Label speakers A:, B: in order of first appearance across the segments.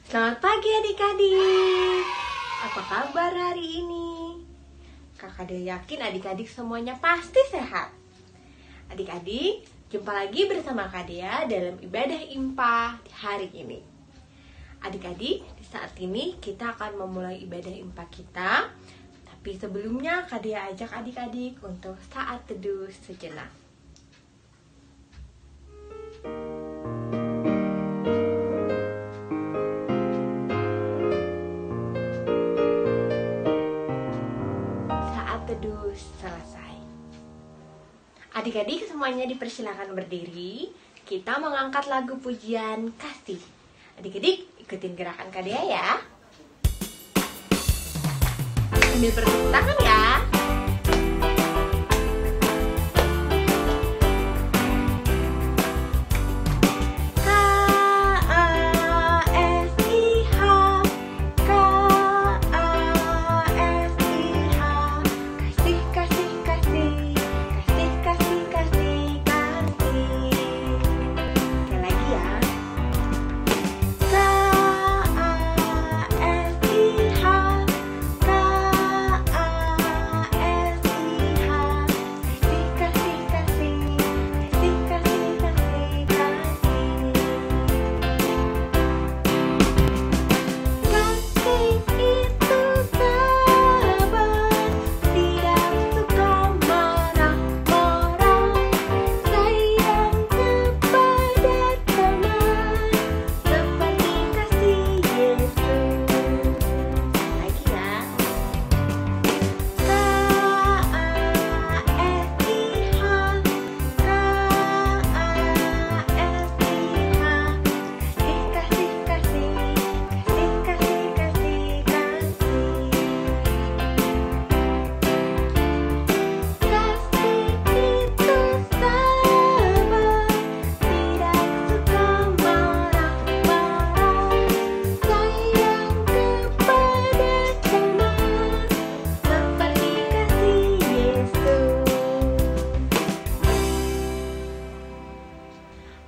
A: Selamat pagi adik-adik. Apa kabar hari ini? Kakak Dea yakin adik-adik semuanya pasti sehat. Adik-adik, jumpa lagi bersama Kak Dea dalam ibadah IMPA hari ini. Adik-adik, di saat ini kita akan memulai ibadah IMPA kita. Tapi sebelumnya Kak Dea ajak adik-adik untuk saat teduh sejenak. Teduh selesai. Adik-adik semuanya dipersilakan berdiri. Kita mengangkat lagu pujian kasih. Adik-adik ikutin gerakan Kak Dea ya. Sambil bertepuk tangan ya.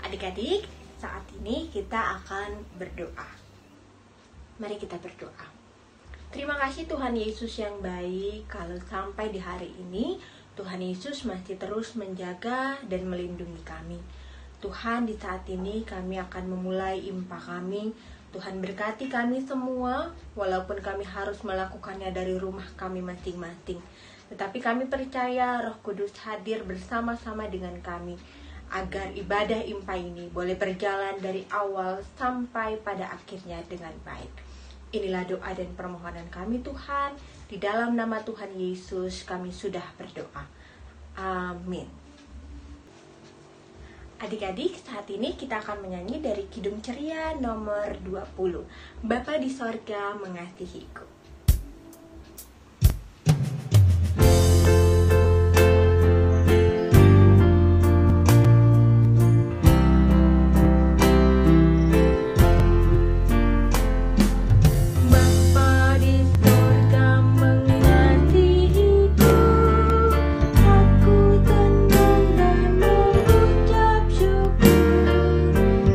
A: Adik-adik, saat ini kita akan berdoa. Mari kita berdoa. Terima kasih Tuhan Yesus yang baik, kalau sampai di hari ini Tuhan Yesus masih terus menjaga dan melindungi kami. Tuhan, di saat ini kami akan memulai IMPA kami. Tuhan berkati kami semua, walaupun kami harus melakukannya dari rumah kami masing-masing. Tetapi kami percaya Roh Kudus hadir bersama-sama dengan kami, agar ibadah IMPA ini boleh berjalan dari awal sampai pada akhirnya dengan baik. Inilah doa dan permohonan kami Tuhan. Di dalam nama Tuhan Yesus kami sudah berdoa. Amin. Adik-adik, saat ini kita akan menyanyi dari Kidung Ceria nomor 20. Bapa di sorga mengasihiku.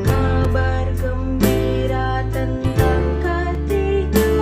B: Kabar gembira tentang kasih-Mu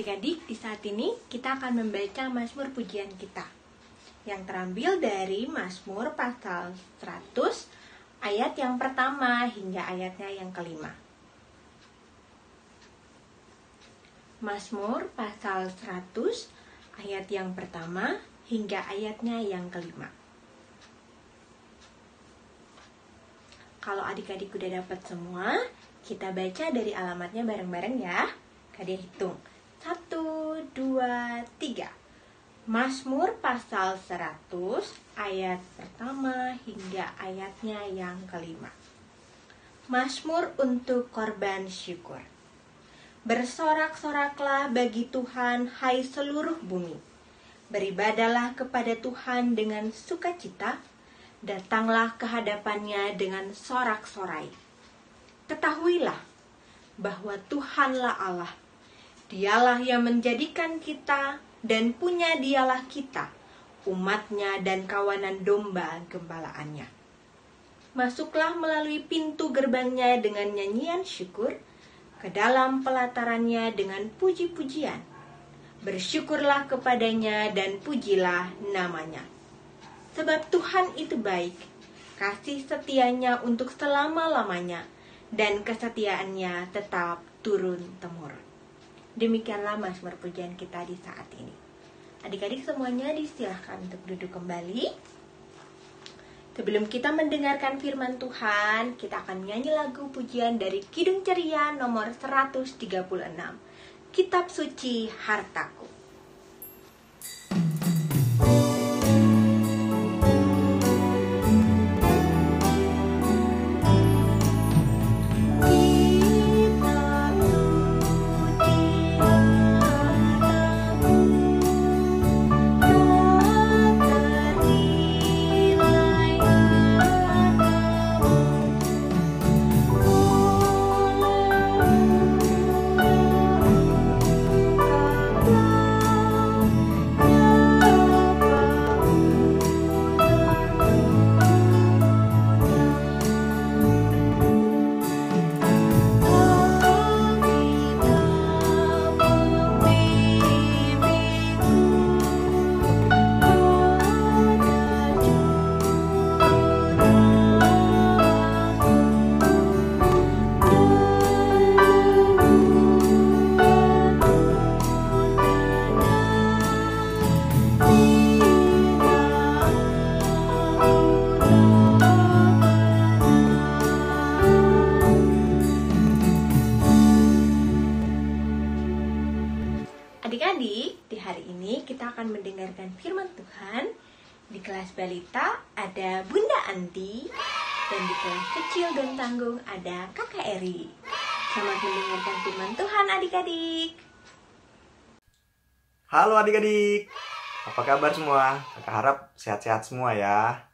A: Adik-adik, di saat ini kita akan membaca Mazmur pujian kita yang terambil dari Mazmur pasal 100 ayat yang pertama hingga ayatnya yang kelima. Mazmur pasal 100 ayat yang pertama hingga ayatnya yang kelima. Kalau adik-adik udah dapat semua, kita baca dari alamatnya bareng-bareng ya. Kalian hitung. 1, 2, 3. Mazmur pasal 100 ayat pertama hingga ayatnya yang kelima. Mazmur untuk korban syukur. Bersorak-soraklah bagi Tuhan, hai seluruh bumi. Beribadalah kepada Tuhan dengan sukacita. Datanglah ke hadapannya dengan sorak-sorai. Ketahuilah bahwa Tuhanlah Allah. Dialah yang menjadikan kita dan punya dialah kita, umatnya dan kawanan domba gembalaannya. Masuklah melalui pintu gerbangnya dengan nyanyian syukur, ke dalam pelatarannya dengan puji-pujian. Bersyukurlah kepadanya dan pujilah namanya. Sebab Tuhan itu baik, kasih setianya untuk selama-lamanya, dan kesetiaannya tetap turun-temurun. Demikianlah Mazmur pujian kita di saat ini. Adik-adik semuanya disilahkan untuk duduk kembali. Sebelum kita mendengarkan firman Tuhan, kita akan menyanyi lagu pujian dari Kidung Ceria nomor 136, Kitab Suci Hartaku. Adik-adik, di hari ini kita akan mendengarkan firman Tuhan. Di kelas balita ada Bunda Anti, dan di kelas kecil dan tanggung ada Kakak Eri. Selamat mendengarkan firman Tuhan adik-adik.
B: Halo adik-adik, apa kabar semua? Kakak harap sehat-sehat semua ya.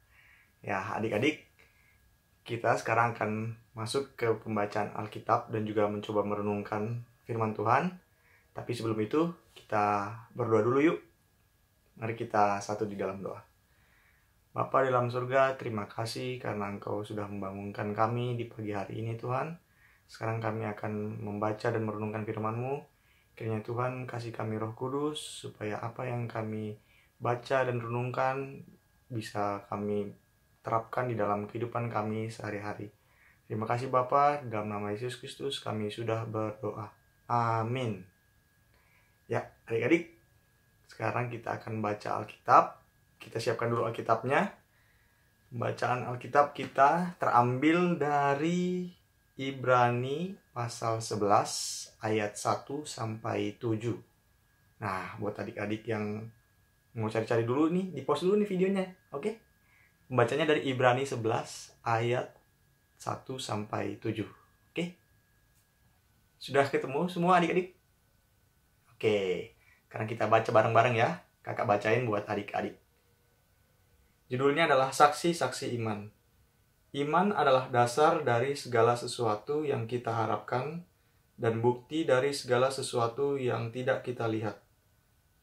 B: Ya adik-adik, kita sekarang akan masuk ke pembacaan Alkitab dan juga mencoba merenungkan firman Tuhan. Tapi sebelum itu, kita berdoa dulu yuk. Mari kita satu di dalam doa. Bapa di dalam surga, terima kasih karena Engkau sudah membangunkan kami di pagi hari ini Tuhan. Sekarang kami akan membaca dan merenungkan firman-Mu. Kiranya Tuhan kasih kami Roh Kudus, supaya apa yang kami baca dan renungkan bisa kami terapkan di dalam kehidupan kami sehari-hari. Terima kasih Bapa, dalam nama Yesus Kristus kami sudah berdoa. Amin. Ya, adik-adik, sekarang kita akan baca Alkitab. Kita siapkan dulu Alkitabnya. Bacaan Alkitab kita terambil dari Ibrani pasal 11 ayat 1 sampai 7. Nah, buat adik-adik yang mau cari-cari dulu nih, di-pause dulu nih videonya, oke? Pembacanya dari Ibrani 11 ayat 1 sampai 7. Oke? Sudah ketemu semua adik-adik? Oke, sekarang kita baca bareng-bareng ya. Kakak bacain buat adik-adik. Judulnya adalah Saksi-saksi Iman. Iman adalah dasar dari segala sesuatu yang kita harapkan dan bukti dari segala sesuatu yang tidak kita lihat.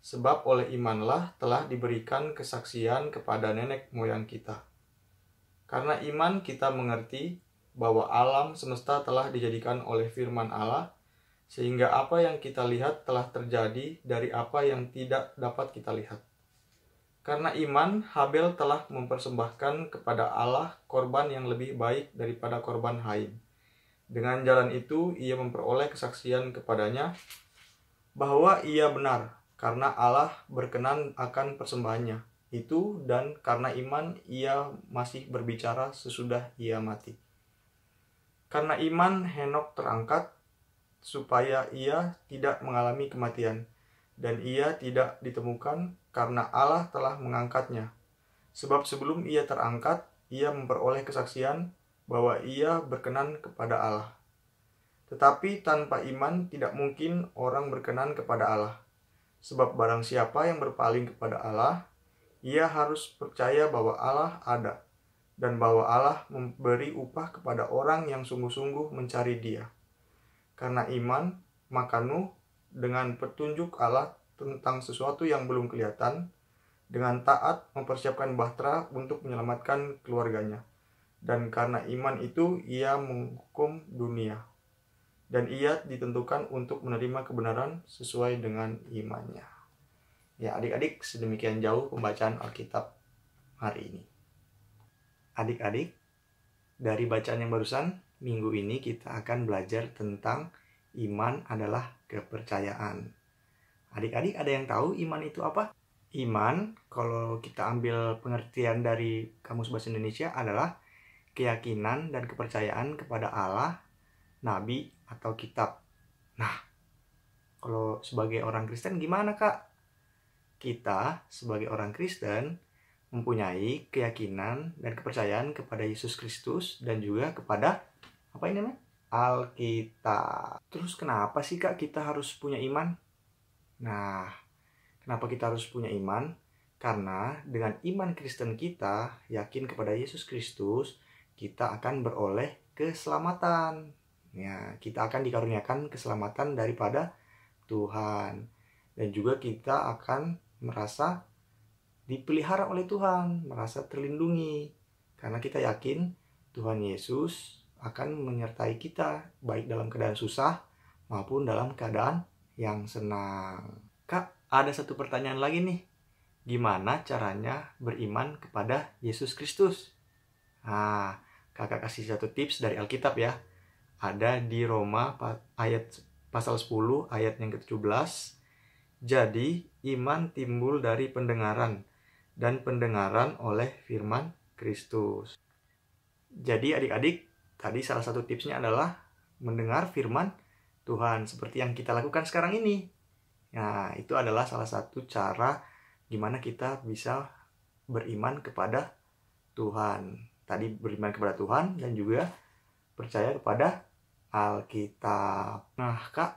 B: Sebab oleh imanlah telah diberikan kesaksian kepada nenek moyang kita. Karena iman kita mengerti bahwa alam semesta telah dijadikan oleh firman Allah, sehingga apa yang kita lihat telah terjadi dari apa yang tidak dapat kita lihat. Karena iman, Habel telah mempersembahkan kepada Allah korban yang lebih baik daripada korban Haim. Dengan jalan itu, ia memperoleh kesaksian kepadanya bahwa ia benar, karena Allah berkenan akan persembahannya itu, dan karena iman ia masih berbicara sesudah ia mati. Karena iman, Henokh terangkat supaya ia tidak mengalami kematian, dan ia tidak ditemukan karena Allah telah mengangkatnya. Sebab sebelum ia terangkat, ia memperoleh kesaksian bahwa ia berkenan kepada Allah. Tetapi tanpa iman tidak mungkin orang berkenan kepada Allah. Sebab barang siapa yang berpaling kepada Allah, ia harus percaya bahwa Allah ada, dan bahwa Allah memberi upah kepada orang yang sungguh-sungguh mencari Dia. Karena iman, maka Nuh dengan petunjuk Allah tentang sesuatu yang belum kelihatan, dengan taat mempersiapkan bahtera untuk menyelamatkan keluarganya. Dan karena iman itu ia menghukum dunia, dan ia ditentukan untuk menerima kebenaran sesuai dengan imannya. Ya adik-adik, sedemikian jauh pembacaan Alkitab hari ini. Adik-adik, dari bacaan yang barusan, minggu ini kita akan belajar tentang iman adalah kepercayaan. Adik-adik ada yang tahu iman itu apa? Iman, kalau kita ambil pengertian dari Kamus Bahasa Indonesia, adalah keyakinan dan kepercayaan kepada Allah, nabi, atau kitab. Nah, kalau sebagai orang Kristen gimana, Kak? Kita sebagai orang Kristen mempunyai keyakinan dan kepercayaan kepada Yesus Kristus dan juga kepada apa ini namanya? Alkitab. Terus kenapa sih Kak kita harus punya iman? Nah, kenapa kita harus punya iman? Karena dengan iman Kristen kita yakin kepada Yesus Kristus, kita akan beroleh keselamatan. Ya, kita akan dikaruniakan keselamatan daripada Tuhan. Dan juga kita akan merasa dipelihara oleh Tuhan, merasa terlindungi. Karena kita yakin Tuhan Yesus akan menyertai kita, baik dalam keadaan susah maupun dalam keadaan yang senang. Kak, ada satu pertanyaan lagi nih. Gimana caranya beriman kepada Yesus Kristus? Nah, kakak kasih satu tips dari Alkitab ya. Ada di Roma ayat pasal 10 ayat yang ke-17. Jadi, iman timbul dari pendengaran, dan pendengaran oleh firman Kristus. Jadi adik-adik, tadi salah satu tipsnya adalah mendengar firman Tuhan seperti yang kita lakukan sekarang ini. Nah, itu adalah salah satu cara gimana kita bisa beriman kepada Tuhan. Tadi beriman kepada Tuhan dan juga percaya kepada Alkitab. Nah, Kak,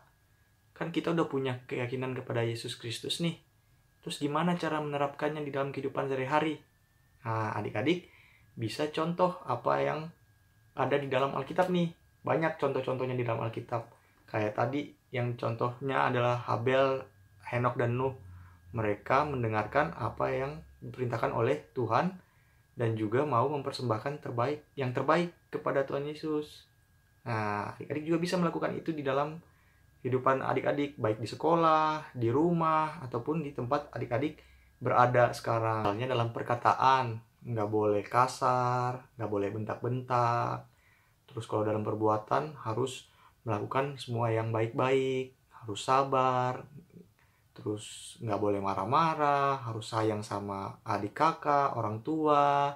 B: kan kita udah punya keyakinan kepada Yesus Kristus nih. Terus gimana cara menerapkannya di dalam kehidupan sehari-hari? Nah, adik-adik bisa contoh apa yang ada di dalam Alkitab nih. Banyak contoh-contohnya di dalam Alkitab. Kayak tadi yang contohnya adalah Habel, Henokh, dan Nuh. Mereka mendengarkan apa yang diperintahkan oleh Tuhan dan juga mau mempersembahkan yang terbaik kepada Tuhan Yesus. Nah, adik-adik juga bisa melakukan itu di dalam kehidupan adik-adik, baik di sekolah, di rumah, ataupun di tempat adik-adik berada sekarang. Misalnya dalam perkataan, nggak boleh kasar, nggak boleh bentak-bentak. Terus kalau dalam perbuatan harus melakukan semua yang baik-baik, harus sabar, terus nggak boleh marah-marah, harus sayang sama adik kakak, orang tua.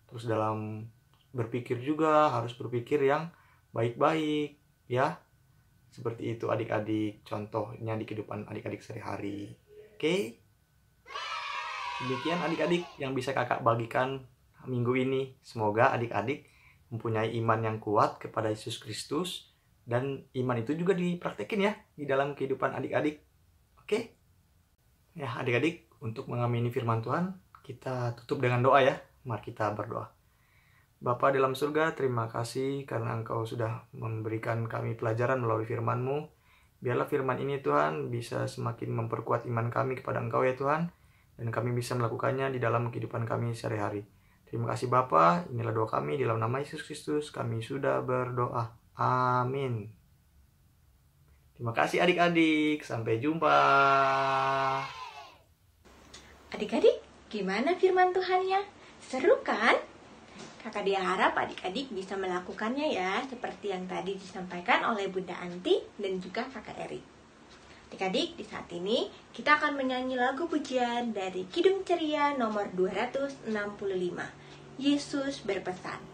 B: Terus dalam berpikir juga harus berpikir yang baik-baik, ya. Seperti itu adik-adik, contohnya di kehidupan adik-adik sehari-hari. Oke? Demikian adik-adik yang bisa kakak bagikan minggu ini. Semoga adik-adik mempunyai iman yang kuat kepada Yesus Kristus. Dan iman itu juga dipraktekin ya di dalam kehidupan adik-adik. Oke? Ya adik-adik, untuk mengamini firman Tuhan, kita tutup dengan doa ya. Mari kita berdoa. Bapa dalam surga, terima kasih karena Engkau sudah memberikan kami pelajaran melalui firman-Mu. Biarlah firman ini Tuhan bisa semakin memperkuat iman kami kepada Engkau ya Tuhan. Dan kami bisa melakukannya di dalam kehidupan kami sehari-hari. Terima kasih Bapa, inilah doa kami di dalam nama Yesus Kristus. Kami sudah berdoa. Amin. Terima kasih adik-adik, sampai jumpa.
A: Adik-adik, gimana firman Tuhannya? Seru kan? Kakak dia harap adik-adik bisa melakukannya ya, seperti yang tadi disampaikan oleh Bunda Anti dan juga Kakak Eri. Adik-adik, di saat ini kita akan menyanyi lagu pujian dari Kidung Ceria nomor 265. Yesus berpesan.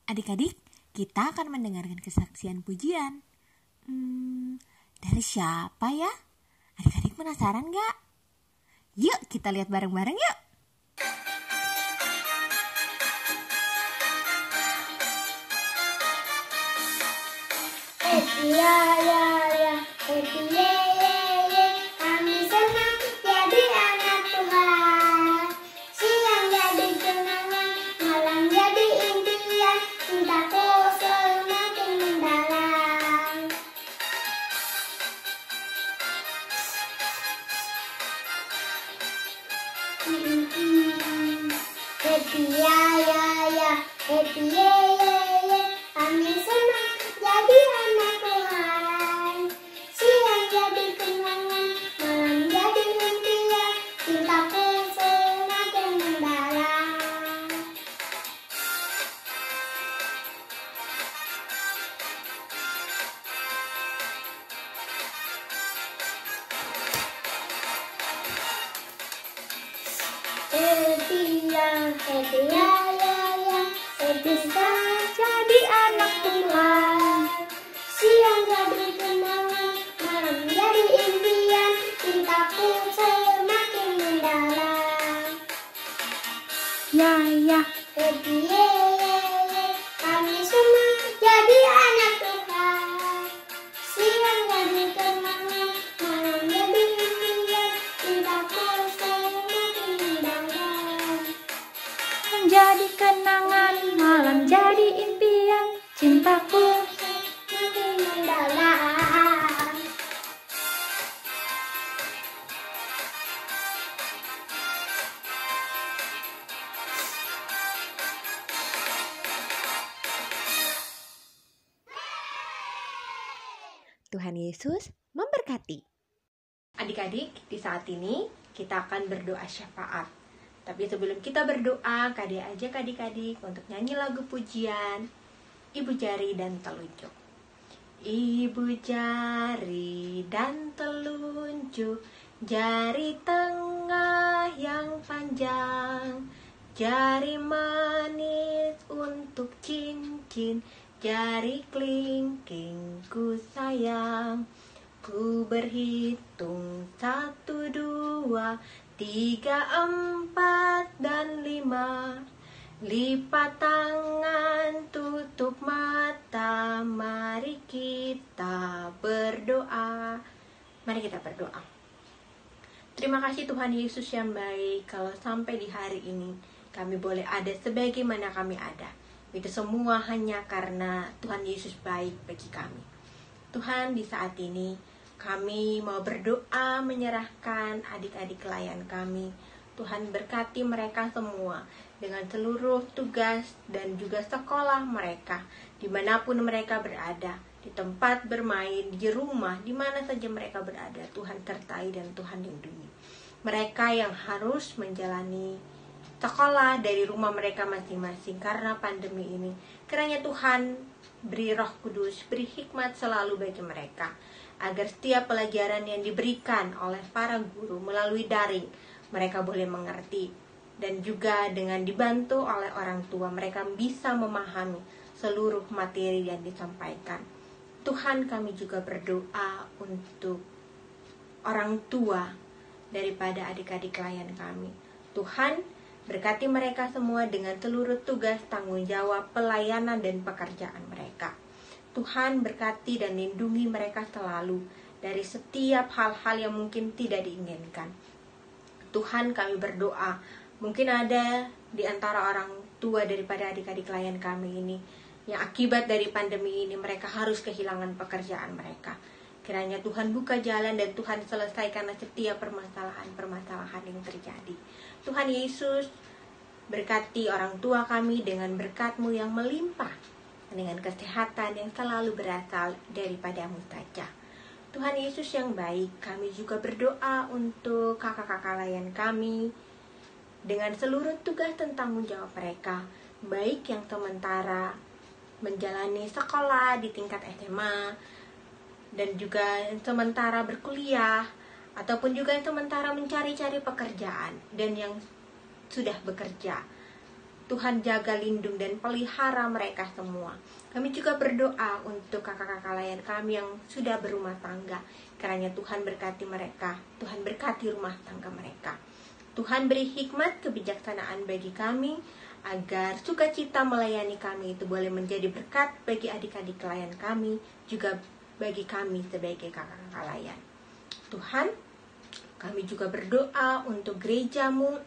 A: Adik-adik, kita akan mendengarkan kesaksian pujian. Dari siapa ya? Adik-adik penasaran gak? Yuk kita lihat bareng-bareng yuk.
C: Kami senang jadi anak Tuhan. Siang jadi kenangan, malam jadi impian. Cintaku semakin mendalam. Happy ya, happy ye. Kami senang jadi anak Tuhan. Siang jadi kenangan, malam jadi impian. Cintaku semakin mendalam. Happy ya, happy sekarang jadi anak Tuhan. Siang jadi kenangan, malam jadi impian. Cintaku semakin mendalam. Happy ye, kami semua jadi anak Tuhan. Siang jadi kenangan, malam jadi impian. Cintaku semakin mendalam.
D: Menjadi kenangan, malam jadi impian. Cintaku
C: Semakin mendalam.
A: Tuhan Yesus memberkati. Adik-adik, di saat ini kita akan berdoa syafaat. Tapi sebelum kita berdoa, kade ajak adik-adik untuk nyanyi lagu pujian Ibu Jari dan Telunjuk. Ibu jari dan telunjuk, jari tengah yang panjang, jari manis untuk cincin, jari kelingking ku sayang. Ku berhitung 1, 2, 3, 4, dan 5. Lipat tangan, tutup mata, mari kita berdoa. Mari kita berdoa. Terima kasih Tuhan Yesus yang baik, kalau sampai di hari ini kami boleh ada sebagaimana kami ada. Itu semua hanya karena Tuhan Yesus baik bagi kami. Tuhan, di saat ini kami mau berdoa menyerahkan adik-adik klien kami. Tuhan berkati mereka semua dengan seluruh tugas dan juga sekolah mereka, dimanapun mereka berada, di tempat bermain, di rumah, di mana saja mereka berada. Tuhan sertai dan Tuhan lindungi mereka yang harus menjalani sekolah dari rumah mereka masing-masing karena pandemi ini. Kiranya Tuhan beri Roh Kudus, beri hikmat selalu bagi mereka, agar setiap pelajaran yang diberikan oleh para guru melalui daring mereka boleh mengerti, dan juga dengan dibantu oleh orang tua mereka bisa memahami seluruh materi yang disampaikan. Tuhan, kami juga berdoa untuk orang tua daripada adik-adik klien kami. Tuhan, berkati mereka semua dengan seluruh tugas, tanggung jawab, pelayanan, dan pekerjaan mereka. Tuhan, berkati dan lindungi mereka selalu dari setiap hal-hal yang mungkin tidak diinginkan. Tuhan, kami berdoa, mungkin ada di antara orang tua daripada adik-adik klien kami ini yang akibat dari pandemi ini mereka harus kehilangan pekerjaan mereka. Kiranya Tuhan buka jalan dan Tuhan selesaikan setiap permasalahan-permasalahan yang terjadi. Tuhan Yesus, berkati orang tua kami dengan berkat-Mu yang melimpah, dengan kesehatan yang selalu berasal daripada-Mu saja. Tuhan Yesus yang baik, kami juga berdoa untuk kakak-kakak klien kami dengan seluruh tugas dan tanggung jawab mereka, baik yang sementara menjalani sekolah di tingkat SMA, dan juga yang sementara berkuliah, ataupun juga yang sementara mencari-cari pekerjaan, dan yang sudah bekerja. Tuhan jaga, lindung, dan pelihara mereka semua. Kami juga berdoa untuk kakak-kakak klien kami yang sudah berumah tangga. Kiranya Tuhan berkati mereka, Tuhan berkati rumah tangga mereka. Tuhan beri hikmat kebijaksanaan bagi kami, agar sukacita melayani kami itu boleh menjadi berkat bagi adik-adik klien kami, juga bagi kami sebagai kakak-kakak klien. Tuhan, kami juga berdoa untuk gereja-Mu,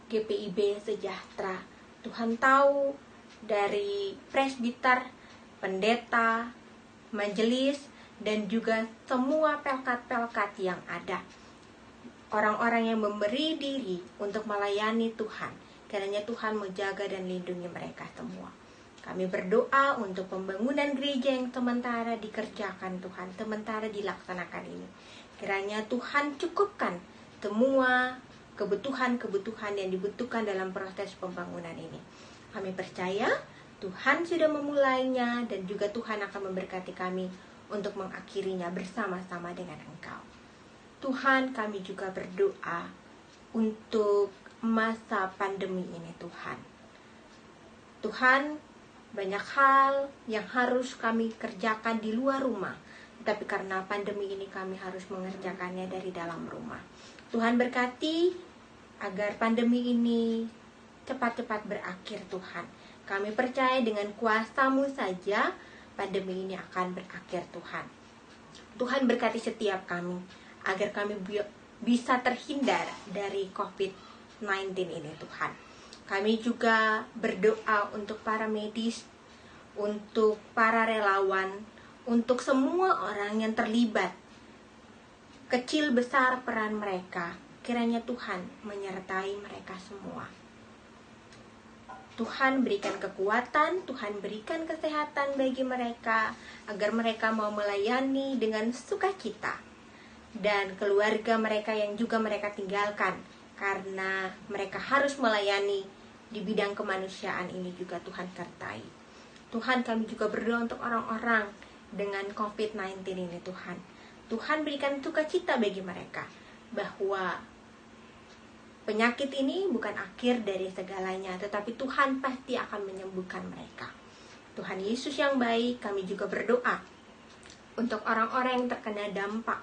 A: GPIB Sejahtera. Tuhan tahu dari presbiter, pendeta, majelis, dan juga semua pelkat-pelkat yang ada, orang-orang yang memberi diri untuk melayani Tuhan. Kiranya Tuhan menjaga dan lindungi mereka semua. Kami berdoa untuk pembangunan gereja yang sementara dikerjakan Tuhan, sementara dilaksanakan ini. Kiranya Tuhan cukupkan semua kebutuhan-kebutuhan yang dibutuhkan dalam proses pembangunan ini. Kami percaya Tuhan sudah memulainya, dan juga Tuhan akan memberkati kami untuk mengakhirinya bersama-sama dengan Engkau. Tuhan, kami juga berdoa untuk masa pandemi ini Tuhan. Tuhan, banyak hal yang harus kami kerjakan di luar rumah, tapi karena pandemi ini kami harus mengerjakannya dari dalam rumah. Tuhan berkati agar pandemi ini cepat-cepat berakhir Tuhan. Kami percaya dengan kuasa-Mu saja pandemi ini akan berakhir Tuhan. Tuhan berkati setiap kami agar kami bisa terhindar dari COVID-19 ini Tuhan. Kami juga berdoa untuk para medis, untuk para relawan, untuk semua orang yang terlibat, kecil besar peran mereka. Kiranya Tuhan menyertai mereka semua. Tuhan berikan kekuatan, Tuhan berikan kesehatan bagi mereka, agar mereka mau melayani dengan sukacita, dan keluarga mereka yang juga mereka tinggalkan, karena mereka harus melayani di bidang kemanusiaan ini juga Tuhan sertai. Tuhan, kami juga berdoa untuk orang-orang dengan COVID-19 ini Tuhan. Tuhan berikan sukacita bagi mereka, bahwa penyakit ini bukan akhir dari segalanya, tetapi Tuhan pasti akan menyembuhkan mereka. Tuhan Yesus yang baik, kami juga berdoa untuk orang-orang yang terkena dampak,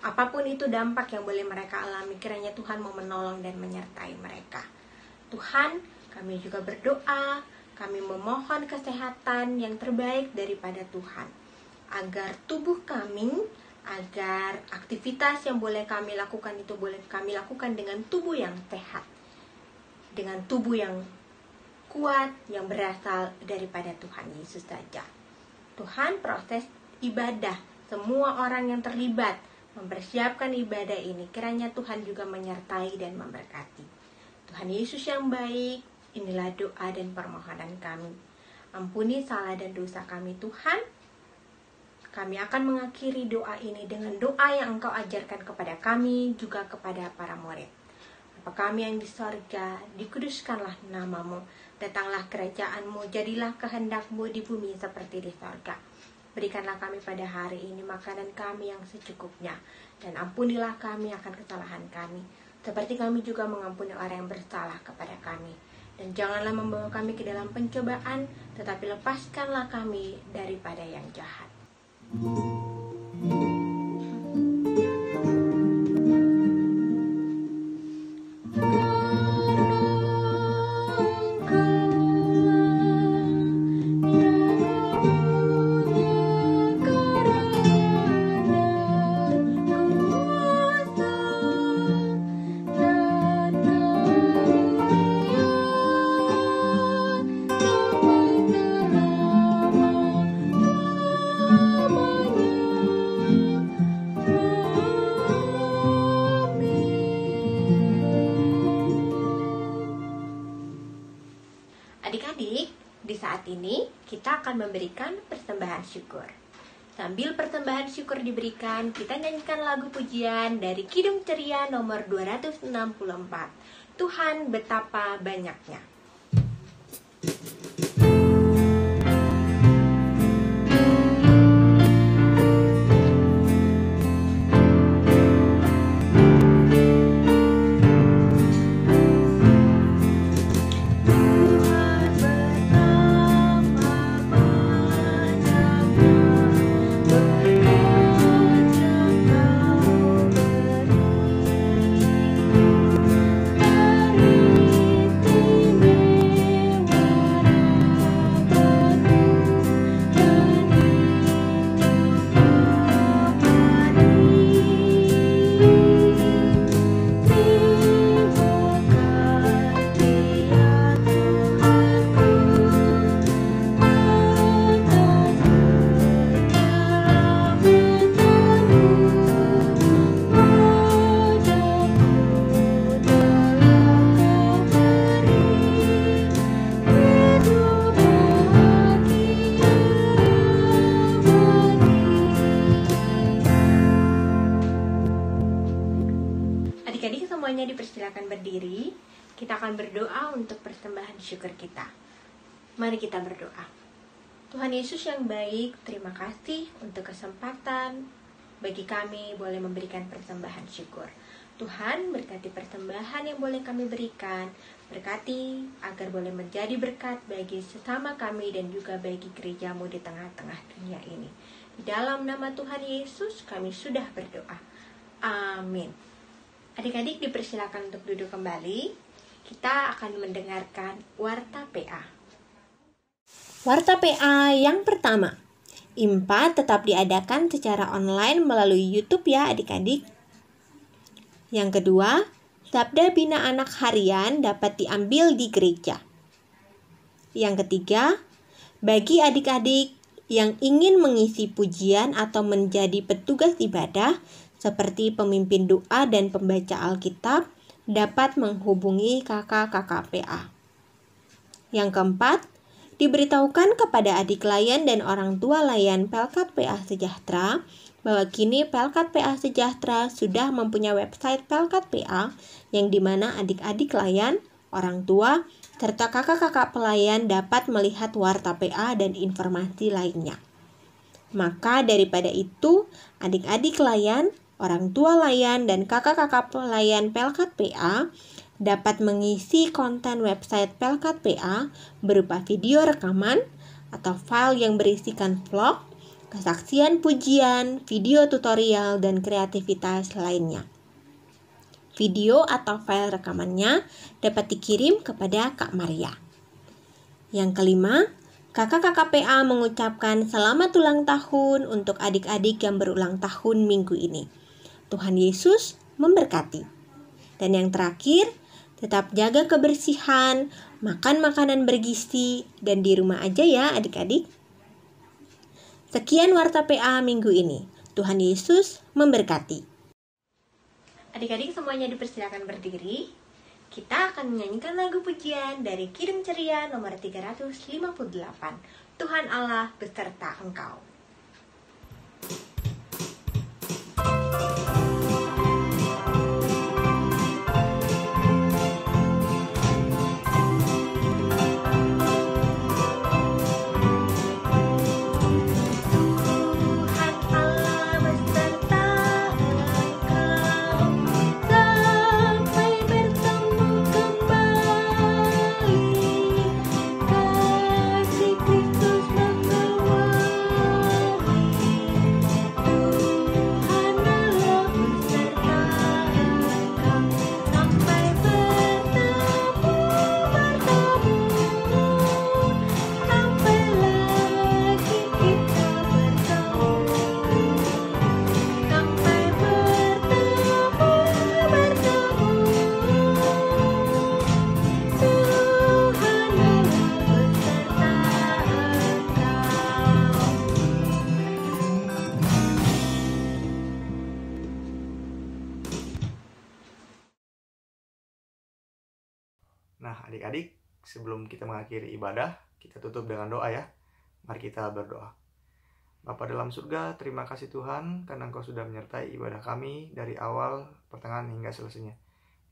A: apapun itu dampak yang boleh mereka alami, kiranya Tuhan mau menolong dan menyertai mereka. Tuhan, kami juga berdoa, kami memohon kesehatan yang terbaik daripada Tuhan, agar tubuh kami, agar aktivitas yang boleh kami lakukan itu boleh kami lakukan dengan tubuh yang sehat, dengan tubuh yang kuat, yang berasal daripada Tuhan Yesus saja. Tuhan, proses ibadah, semua orang yang terlibat mempersiapkan ibadah ini, kiranya Tuhan juga menyertai dan memberkati. Tuhan Yesus yang baik, inilah doa dan permohonan kami. Ampuni salah dan dosa kami Tuhan. Kami akan mengakhiri doa ini dengan doa yang Engkau ajarkan kepada kami, juga kepada para murid. Bapa kami yang di sorga, dikuduskanlah namamu. Datanglah kerajaan-Mu, jadilah kehendak-Mu di bumi seperti di sorga. Berikanlah kami pada hari ini makanan kami yang secukupnya, dan ampunilah kami akan kesalahan kami, seperti kami juga mengampuni orang yang bersalah kepada kami. Dan janganlah membawa kami ke dalam pencobaan, tetapi lepaskanlah kami daripada yang jahat. Adik-adik, di saat ini kita akan memberikan persembahan syukur. Sambil persembahan syukur diberikan, kita nyanyikan lagu pujian dari Kidung Ceria nomor 264. Tuhan betapa banyaknya. Adik-adik semuanya dipersilakan berdiri. Kita akan berdoa untuk persembahan syukur kita. Mari kita berdoa. Tuhan Yesus yang baik, terima kasih untuk kesempatan bagi kami boleh memberikan persembahan syukur. Tuhan, berkati persembahan yang boleh kami berikan. Berkati agar boleh menjadi berkat bagi sesama kami dan juga bagi gereja-Mu di tengah-tengah dunia ini. Di dalam nama Tuhan Yesus kami sudah berdoa. Amin. Adik-adik dipersilakan untuk duduk kembali. Kita akan mendengarkan Warta PA. Warta PA yang pertama. IMPA tetap diadakan secara online melalui YouTube ya adik-adik. Yang kedua, Sabda Bina Anak Harian dapat diambil di gereja. Yang ketiga, bagi adik-adik yang ingin mengisi pujian atau menjadi petugas ibadah, seperti pemimpin doa dan pembaca Alkitab, dapat menghubungi kakak-kakak PA. Yang keempat, diberitahukan kepada adik layan dan orang tua layan Pelkat PA Sejahtera bahwa kini Pelkat PA Sejahtera sudah mempunyai website Pelkat PA yang dimana adik-adik layan, orang tua, serta kakak-kakak pelayan dapat melihat warta PA dan informasi lainnya. Maka daripada itu, adik-adik layan, orang tua layan, dan kakak-kakak pelayan Pelkat PA dapat mengisi konten website Pelkat PA berupa video rekaman atau file yang berisikan vlog, kesaksian pujian, video tutorial, dan kreativitas lainnya. Video atau file rekamannya dapat dikirim kepada Kak Maria. Yang kelima, kakak-kakak PA mengucapkan selamat ulang tahun untuk adik-adik yang berulang tahun minggu ini. Tuhan Yesus memberkati. Dan yang terakhir, tetap jaga kebersihan, makan makanan bergizi, dan di rumah aja ya adik-adik. Sekian Warta PA minggu ini. Tuhan Yesus memberkati. Adik-adik semuanya dipersilakan berdiri. Kita akan menyanyikan lagu pujian dari Kidung Ceria nomor 358. Tuhan Allah beserta engkau.
B: Adik-adik, sebelum kita mengakhiri ibadah, kita tutup dengan doa ya. Mari kita berdoa. Bapa dalam surga, terima kasih Tuhan karena Engkau sudah menyertai ibadah kami dari awal, pertengahan hingga selesainya.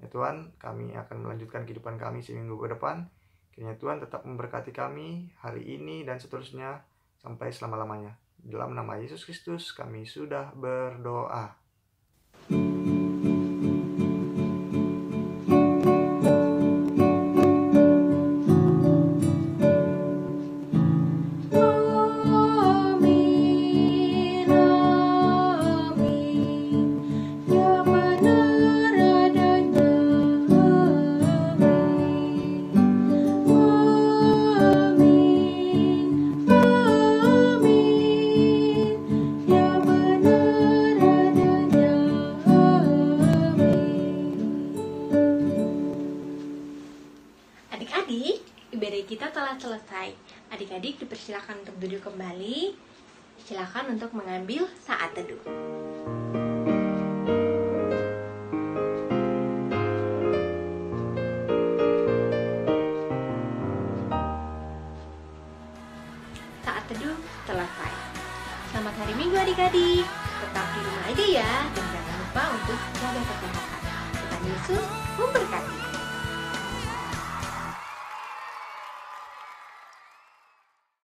B: Ya Tuhan, kami akan melanjutkan kehidupan kami seminggu ke depan. Kiranya Tuhan tetap memberkati kami hari ini dan seterusnya sampai selama-lamanya. Dalam nama Yesus Kristus kami sudah berdoa.
A: Adik-adik, ibadah kita telah selesai. Adik-adik dipersilakan untuk duduk kembali. Silakan untuk mengambil saat teduh. Saat teduh selesai. Selamat hari Minggu adik-adik. Tetap di rumah aja ya, dan jangan lupa untuk jaga kesehatan. Tuhan Yesus memberkati.